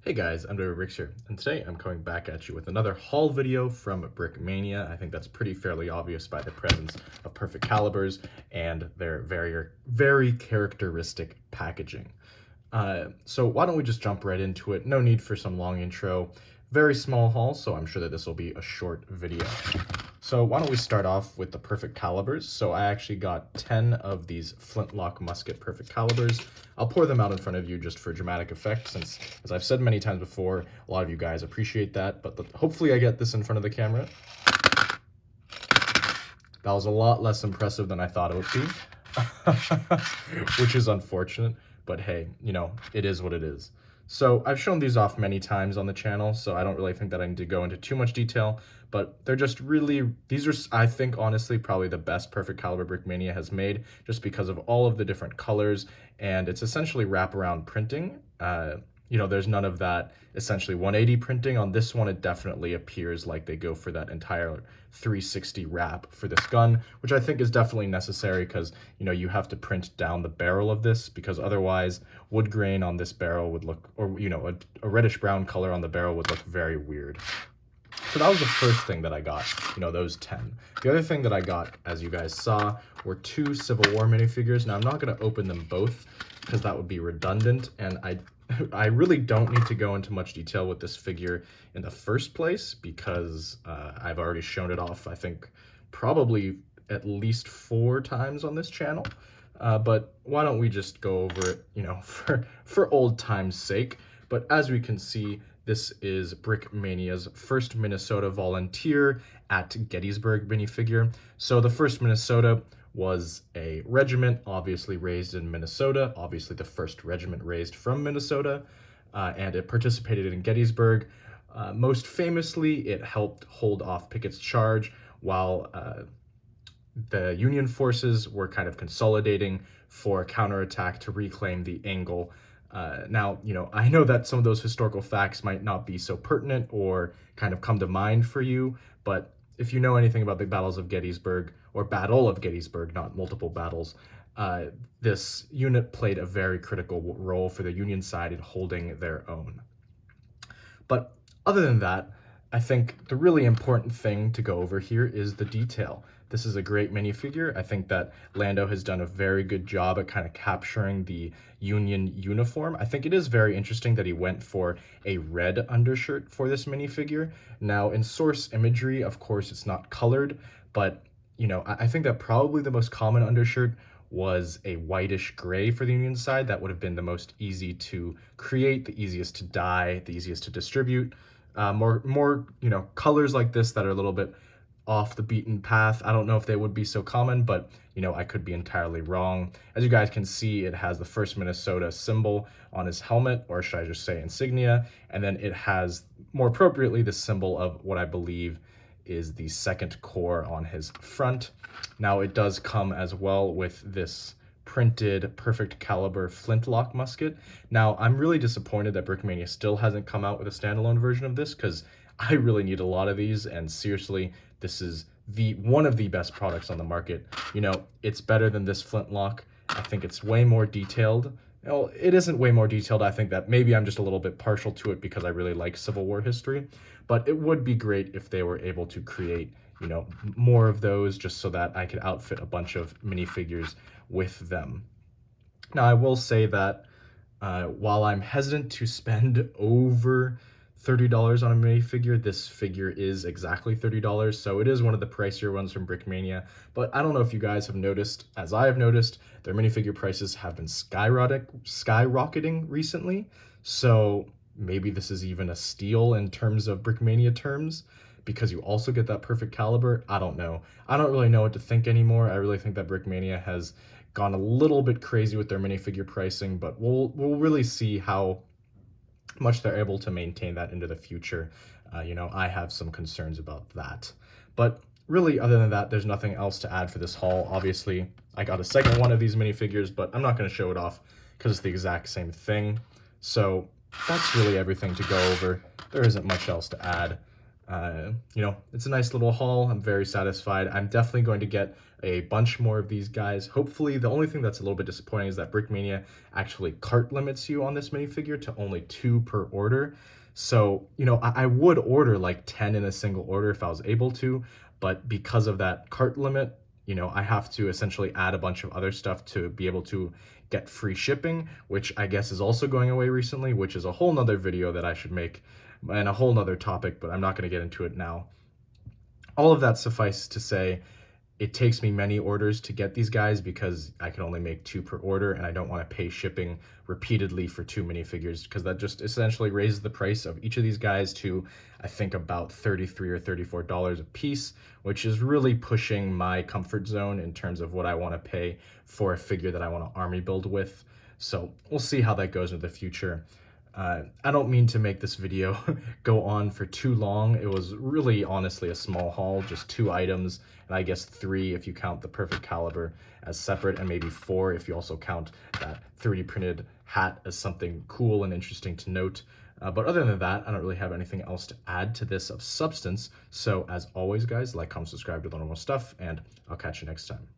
Hey guys, I'm Rix here, and today I'm coming back at you with another haul video from Brickmania. I think that's pretty fairly obvious by the presence of perfect calibers and their very characteristic packaging. So why don't we just jump right into it? No need for some long intro. Very small haul, so I'm sure that this will be a short video. So why don't we start off with the perfect calibers. So I actually got 10 of these Flintlock Musket perfect calibers. I'll pour them out in front of you just for dramatic effect, since, as I've said many times before, a lot of you guys appreciate that, but hopefully I get this in front of the camera. That was a lot less impressive than I thought it would be, which is unfortunate, but hey, you know, it is what it is. So I've shown these off many times on the channel, so I don't really think that I need to go into too much detail, but they're just really, these are, I think, honestly, probably the best perfect caliber Brickmania has made, just because of all of the different colors, and it's essentially wraparound printing. You know, there's none of that essentially 180 printing. On this one, it definitely appears like they go for that entire 360 wrap for this gun, which I think is definitely necessary because, you know, you have to print down the barrel of this, because otherwise wood grain on this barrel would look, or, you know, a reddish brown color on the barrel would look very weird. So that was the first thing that I got, you know, those 10. The other thing that I got, as you guys saw, were 2 Civil War minifigures. Now, I'm not going to open them both because that would be redundant, and I really don't need to go into much detail with this figure in the first place, because I've already shown it off, I think, probably at least 4 times on this channel. But why don't we just go over it, you know, for old time's sake. But as we can see, this is Brickmania's first Minnesota volunteer at Gettysburg minifigure. So the first Minnesota was a regiment, obviously raised in Minnesota, obviously the first regiment raised from Minnesota, and it participated in Gettysburg. Most famously, it helped hold off Pickett's charge while the Union forces were kind of consolidating for a counterattack to reclaim the angle. Now, you know, I know that some of those historical facts might not be so pertinent or kind of come to mind for you, but if you know anything about the battles of Gettysburg, or Battle of Gettysburg, not multiple battles, this unit played a very critical role for the Union side in holding their own. But other than that, I think the really important thing to go over here is the detail. This is a great minifigure. I think that Lando has done a very good job at kind of capturing the Union uniform. I think it is very interesting that he went for a red undershirt for this minifigure. Now, in source imagery, of course, it's not colored, but, you know, I think that probably the most common undershirt was a whitish gray for the Union side. That would have been the most easy to create, the easiest to dye, the easiest to distribute. More, you know, colors like this that are a little bit off the beaten path, I don't know if they would be so common, but, you know, I could be entirely wrong. As you guys can see, it has the first Minnesota symbol on his helmet, or should I just say insignia, and then it has, more appropriately, the symbol of what I believe is the 2nd Corps on his front. Now, it does come as well with this printed perfect caliber Flintlock musket. Now, I'm really disappointed that Brickmania still hasn't come out with a standalone version of this, because I really need a lot of these, and seriously, this is one of the best products on the market. You know, it's better than this Flintlock. I think it's way more detailed. Well, it isn't way more detailed. I think that maybe I'm just a little bit partial to it because I really like Civil War history, but it would be great if they were able to create, you know, more of those, just so that I could outfit a bunch of minifigures with them. Now, I will say that while I'm hesitant to spend over $30 on a minifigure, this figure is exactly $30, so it is one of the pricier ones from Brickmania. But I don't know if you guys have noticed, as I have noticed, their minifigure prices have been skyrocketing recently, so maybe this is even a steal in terms of Brickmania terms, because you also get that perfect caliber. I don't know. I don't really know what to think anymore. I really think that Brickmania has gone a little bit crazy with their minifigure pricing, but we'll really see how much they're able to maintain that into the future. You know, I have some concerns about that. But really, other than that, there's nothing else to add for this haul. Obviously, I got a second one of these minifigures, but I'm not going to show it off because it's the exact same thing. So that's really everything to go over. There isn't much else to add. You know, it's a nice little haul. I'm very satisfied. I'm definitely going to get a bunch more of these guys. Hopefully, the only thing that's a little bit disappointing is that Brickmania actually cart limits you on this minifigure to only 2 per order. So, you know, I would order like 10 in a single order if I was able to, but because of that cart limit, you know, I have to essentially add a bunch of other stuff to be able to get free shipping, which I guess is also going away recently, which is a whole nother video that I should make and a whole nother topic, but I'm not going to get into it now. All of that suffice to say, it takes me many orders to get these guys because I can only make 2 per order, and I don't want to pay shipping repeatedly for 2 minifigures because that just essentially raises the price of each of these guys to, I think, about $33 or $34 a piece, which is really pushing my comfort zone in terms of what I want to pay for a figure that I want to army build with. So we'll see how that goes in the future. I don't mean to make this video go on for too long. It was really honestly a small haul, just 2 items, and I guess 3 if you count the perfect caliber as separate, and maybe 4 if you also count that 3D printed hat as something cool and interesting to note. But other than that, I don't really have anything else to add to this of substance. So as always, guys, like, comment, subscribe to the normal stuff, and I'll catch you next time.